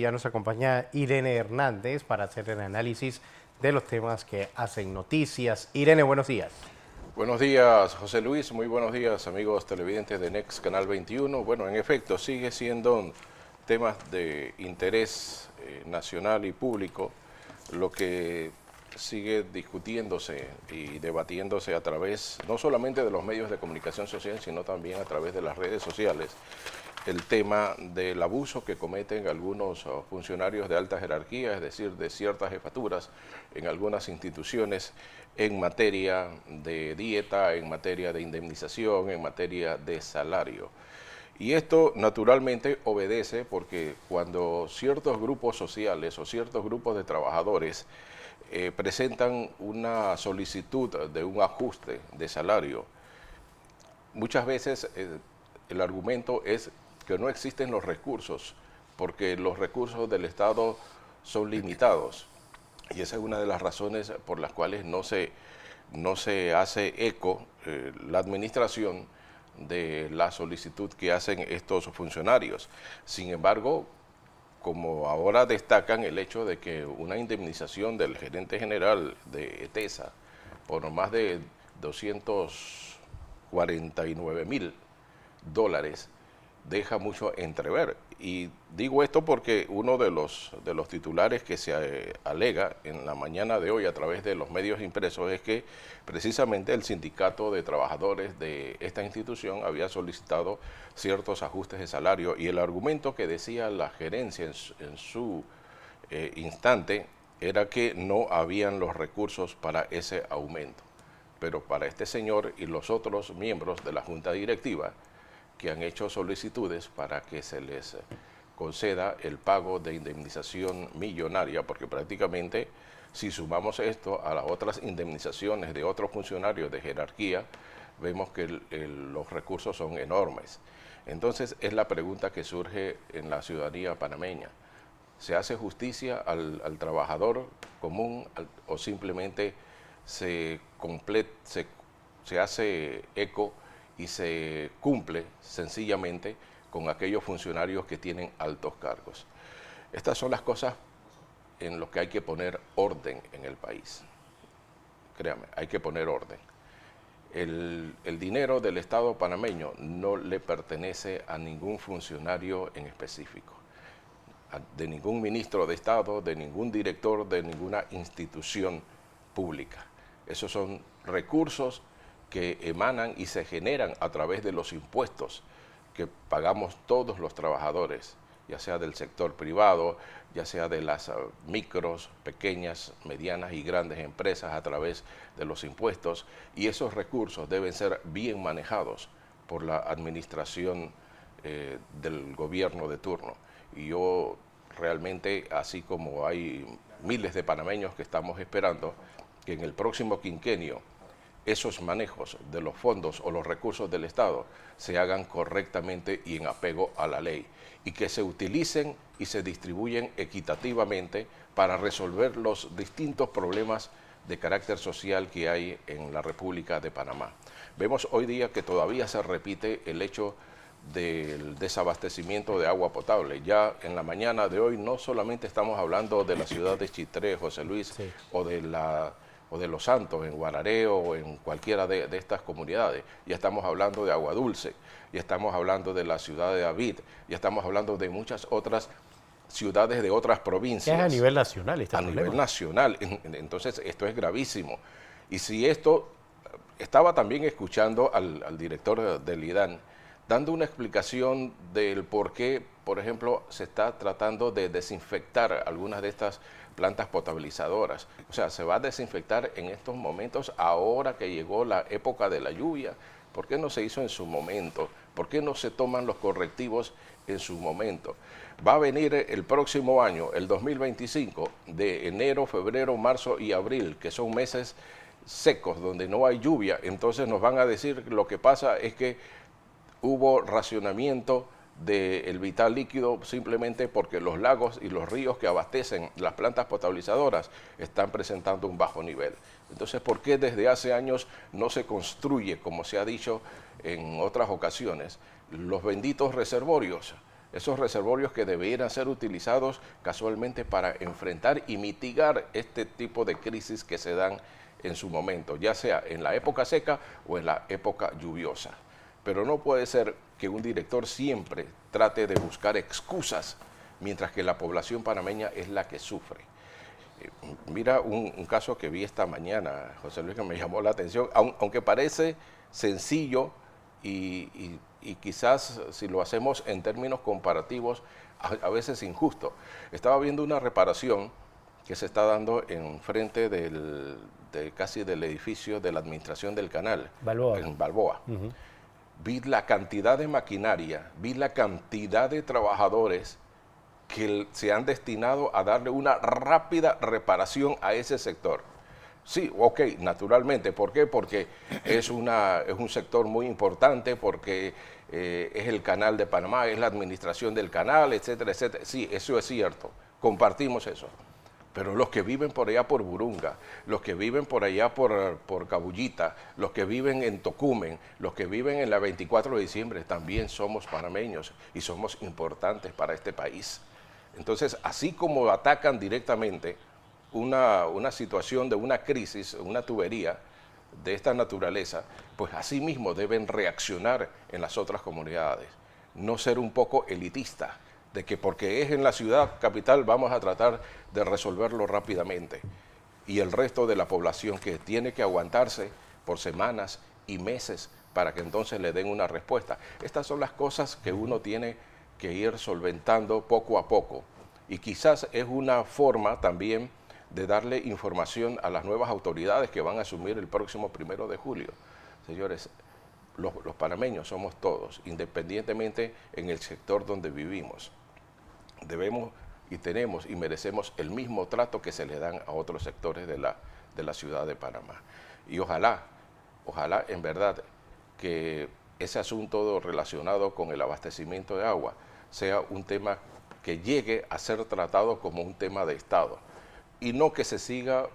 ya nos acompaña Irene Hernández para hacer el análisis de los temas que hacen noticias. Irene, buenos días. Buenos días, José Luis. Muy buenos días, amigos televidentes de Next Canal 21. Bueno, en efecto, sigue siendo temas de interés nacional y público lo que sigue discutiéndose y debatiéndose a través no solamente de los medios de comunicación social, sino también a través de las redes sociales, el tema del abuso que cometen algunos funcionarios de alta jerarquía, es decir, de ciertas jefaturas en algunas instituciones en materia de dieta, en materia de indemnización, en materia de salario. Y esto naturalmente obedece porque cuando ciertos grupos sociales o ciertos grupos de trabajadores presentan una solicitud de un ajuste de salario, muchas veces el argumento es que no existen los recursos, porque los recursos del Estado son limitados. Y esa es una de las razones por las cuales no se hace eco la administración de la solicitud que hacen estos funcionarios. Sin embargo, como ahora destacan el hecho de que una indemnización del gerente general de ETESA por más de $249,000 deja mucho entrever. Y digo esto porque uno de los titulares que se alega en la mañana de hoy a través de los medios impresos es que precisamente el sindicato de trabajadores de esta institución había solicitado ciertos ajustes de salario, y el argumento que decía la gerencia en su instante era que no habían los recursos para ese aumento. Pero para este señor y los otros miembros de la junta directiva que han hecho solicitudes para que se les conceda el pago de indemnización millonaria, porque prácticamente si sumamos esto a las otras indemnizaciones de otros funcionarios de jerarquía, vemos que los recursos son enormes. Entonces es la pregunta que surge en la ciudadanía panameña. ¿Se hace justicia al trabajador común o simplemente se hace eco y se cumple sencillamente con aquellos funcionarios que tienen altos cargos? Estas son las cosas en las que hay que poner orden en el país. Créame, hay que poner orden. El dinero del Estado panameño no le pertenece a ningún funcionario en específico, de ningún ministro de Estado, de ningún director, de ninguna institución pública. Esos son recursos que emanan y se generan a través de los impuestos que pagamos todos los trabajadores, ya sea del sector privado, ya sea de las micros, pequeñas, medianas y grandes empresas a través de los impuestos, y esos recursos deben ser bien manejados por la administración del gobierno de turno. Y yo realmente, así como hay miles de panameños que estamos esperando que en el próximo quinquenio esos manejos de los fondos o los recursos del Estado se hagan correctamente y en apego a la ley, y que se utilicen y se distribuyen equitativamente para resolver los distintos problemas de carácter social que hay en la República de Panamá. Vemos hoy día que todavía se repite el hecho del desabastecimiento de agua potable. Ya en la mañana de hoy no solamente estamos hablando de la ciudad de Chitré, José Luis, sí, o de Los Santos, en Guararé o en cualquiera de estas comunidades. Ya estamos hablando de Agua Dulce, ya estamos hablando de la ciudad de David, ya estamos hablando de muchas otras ciudades de otras provincias. Es a nivel nacional este problema. A nivel nacional. Entonces esto es gravísimo. Y si esto, estaba también escuchando al director del IDAN dando una explicación del por qué, por ejemplo, se está tratando de desinfectar algunas de estas plantas potabilizadoras. O sea, se va a desinfectar en estos momentos, ahora que llegó la época de la lluvia. ¿Por qué no se hizo en su momento? ¿Por qué no se toman los correctivos en su momento? Va a venir el próximo año, el 2025, de enero, febrero, marzo y abril, que son meses secos, donde no hay lluvia. Entonces nos van a decir que lo que pasa es que hubo racionamiento del vital líquido simplemente porque los lagos y los ríos que abastecen las plantas potabilizadoras están presentando un bajo nivel. Entonces, ¿por qué desde hace años no se construye, como se ha dicho en otras ocasiones, los benditos reservorios esos reservorios que deberían ser utilizados casualmente para enfrentar y mitigar este tipo de crisis que se dan en su momento, ya sea en la época seca o en la época lluviosa. Pero no puede ser que un director siempre trate de buscar excusas, mientras que la población panameña es la que sufre. Mira un caso que vi esta mañana, José Luis, que me llamó la atención, aunque parece sencillo y quizás si lo hacemos en términos comparativos, a veces injusto. Estaba viendo una reparación que se está dando en frente casi del edificio de la administración del canal, Balboa. en Balboa. Vi la cantidad de maquinaria, vi la cantidad de trabajadores que se han destinado a darle una rápida reparación a ese sector. Sí, ok, naturalmente. ¿Por qué? Porque es un sector muy importante, porque es el canal de Panamá, es la administración del canal, etcétera, etcétera. Sí, eso es cierto, compartimos eso. Pero los que viven por allá por Burunga, los que viven por allá por Cabullita, los que viven en Tocumen, los que viven en la 24 de diciembre, también somos panameños y somos importantes para este país. Entonces, así como atacan directamente una situación de una crisis, una tubería de esta naturaleza, pues así mismo deben reaccionar en las otras comunidades. No ser un poco elitista, de que porque es en la ciudad capital vamos a tratar de resolverlo rápidamente. Y el resto de la población que tiene que aguantarse por semanas y meses para que entonces le den una respuesta. Estas son las cosas que uno tiene que ir solventando poco a poco. Y quizás es una forma también de darle información a las nuevas autoridades que van a asumir el próximo 1 de julio. Señores, los panameños somos todos, independientemente en el sector donde vivimos. Debemos y tenemos y merecemos el mismo trato que se le dan a otros sectores de la ciudad de Panamá. Y ojalá en verdad que ese asunto relacionado con el abastecimiento de agua sea un tema que llegue a ser tratado como un tema de Estado y no que se siga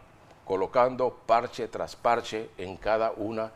colocando parche tras parche en cada uno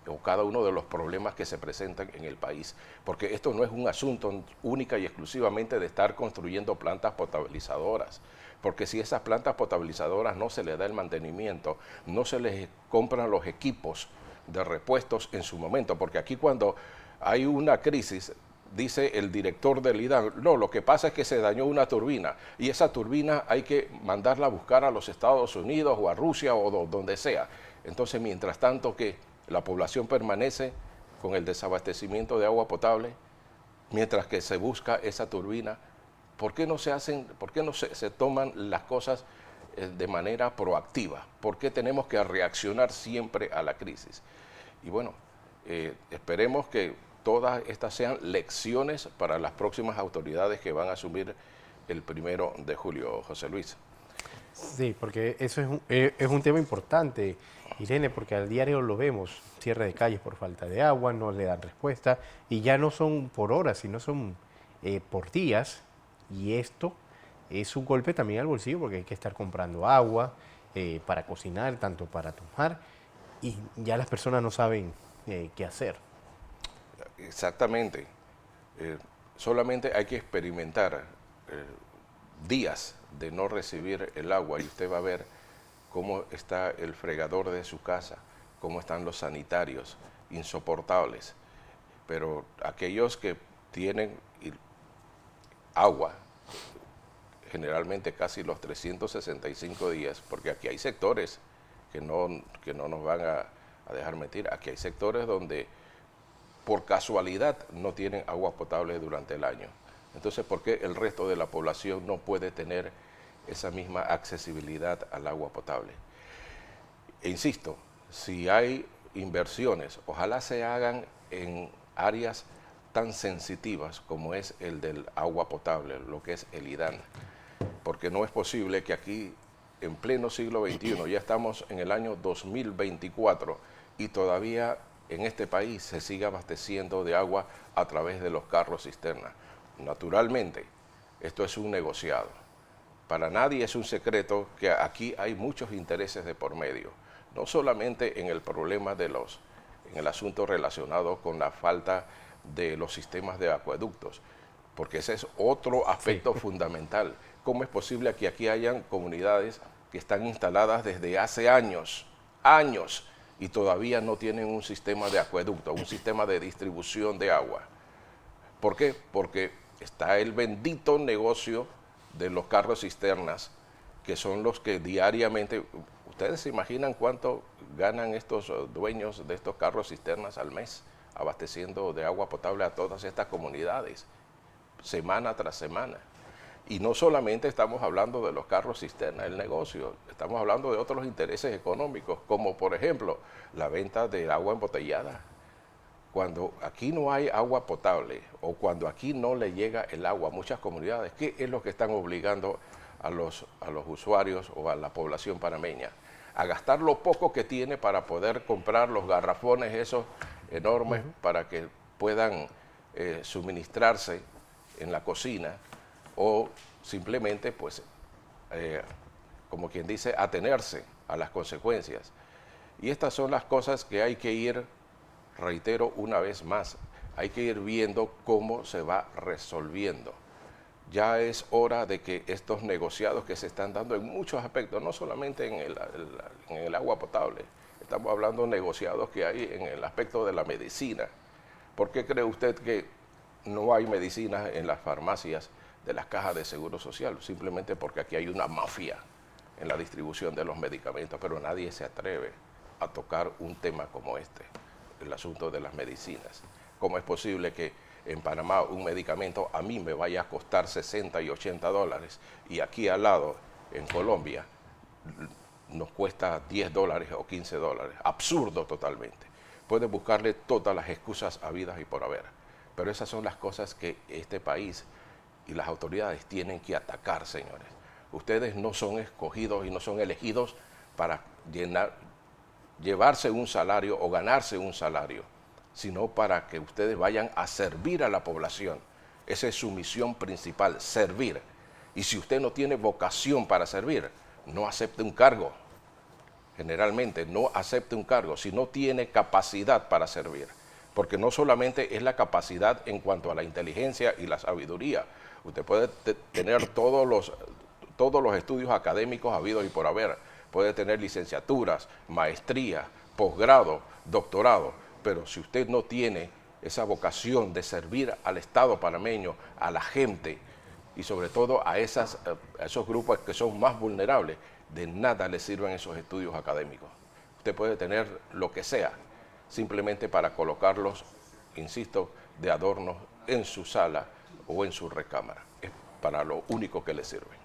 de los problemas que se presentan en el país, porque esto no es un asunto única y exclusivamente de estar construyendo plantas potabilizadoras, porque si esas plantas potabilizadoras no se les da el mantenimiento, no se les compran los equipos de repuestos en su momento, porque aquí cuando hay una crisis, dice el director del IDAN, no, lo que pasa es que se dañó una turbina y esa turbina hay que mandarla a buscar a los Estados Unidos o a Rusia o donde sea. Entonces, mientras tanto que la población permanece con el desabastecimiento de agua potable, mientras que se busca esa turbina, ¿por qué no se toman las cosas de manera proactiva? ¿Por qué tenemos que reaccionar siempre a la crisis? Y bueno, esperemos que todas estas sean lecciones para las próximas autoridades que van a asumir el 1 de julio, José Luis. Sí, porque eso es un tema importante, Irene, porque al diario lo vemos, cierre de calles por falta de agua, no le dan respuesta, y ya no son por horas, sino son por días, y esto es un golpe también al bolsillo, porque hay que estar comprando agua para cocinar, tanto para tomar, y ya las personas no saben qué hacer. Exactamente. Solamente hay que experimentar días de no recibir el agua y usted va a ver cómo está el fregador de su casa, cómo están los sanitarios, insoportables. Pero aquellos que tienen agua, generalmente casi los 365 días, porque aquí hay sectores que no nos van a dejar mentir, aquí hay sectores donde por casualidad no tienen agua potable durante el año. Entonces, ¿por qué el resto de la población no puede tener esa misma accesibilidad al agua potable? E insisto, si hay inversiones, ojalá se hagan en áreas tan sensitivas como es el del agua potable, lo que es el IDAN, porque no es posible que aquí, en pleno siglo XXI, ya estamos en el año 2024 y todavía en este país se sigue abasteciendo de agua a través de los carros cisterna. Naturalmente, esto es un negociado. Para nadie es un secreto que aquí hay muchos intereses de por medio, no solamente en el problema en el asunto relacionado con la falta de los sistemas de acueductos, porque ese es otro aspecto fundamental. ¿Cómo es posible que aquí hayan comunidades que están instaladas desde hace años, y todavía no tienen un sistema de acueducto, un sistema de distribución de agua? ¿Por qué? Porque está el bendito negocio de los carros cisternas, que son los que diariamente, ¿ustedes se imaginan cuánto ganan estos dueños de estos carros cisternas al mes, abasteciendo de agua potable a todas estas comunidades, semana tras semana? Y no solamente estamos hablando de los carros cisterna, el negocio, estamos hablando de otros intereses económicos, como por ejemplo la venta de agua embotellada. Cuando aquí no hay agua potable o cuando aquí no le llega el agua a muchas comunidades, ¿qué es lo que están obligando a los usuarios o a la población panameña? A gastar lo poco que tiene para poder comprar los garrafones esos enormes para que puedan suministrarse en la cocina, o simplemente, pues, como quien dice, atenerse a las consecuencias. Y estas son las cosas que hay que ir, reitero una vez más, hay que ir viendo cómo se va resolviendo. Ya es hora de que estos negociados que se están dando en muchos aspectos, no solamente en el agua potable, estamos hablando de negociados que hay en el aspecto de la medicina. ¿Por qué cree usted que no hay medicinas en las farmacias de las cajas de seguro social? Simplemente porque aquí hay una mafia en la distribución de los medicamentos, pero nadie se atreve a tocar un tema como este, el asunto de las medicinas. ¿Cómo es posible que en Panamá un medicamento a mí me vaya a costar 60 y 80 dólares y aquí al lado, en Colombia, nos cuesta 10 dólares o 15 dólares? Absurdo totalmente. Pueden buscarle todas las excusas habidas y por haber, pero esas son las cosas que este país y las autoridades tienen que atacar, señores. Ustedes no son escogidos y no son elegidos para llevarse un salario o ganarse un salario, sino para que ustedes vayan a servir a la población. Esa es su misión principal, servir. Y si usted no tiene vocación para servir, no acepte un cargo. Generalmente no acepte un cargo si no tiene capacidad para servir. Porque no solamente es la capacidad en cuanto a la inteligencia y la sabiduría. Usted puede tener todos los estudios académicos habidos y por haber. Puede tener licenciaturas, maestría, posgrado, doctorado. Pero si usted no tiene esa vocación de servir al Estado panameño, a la gente y sobre todo a esos grupos que son más vulnerables, de nada le sirven esos estudios académicos. Usted puede tener lo que sea, simplemente para colocarlos, insisto, de adorno en su sala o en su recámara. Es para lo único que le sirve.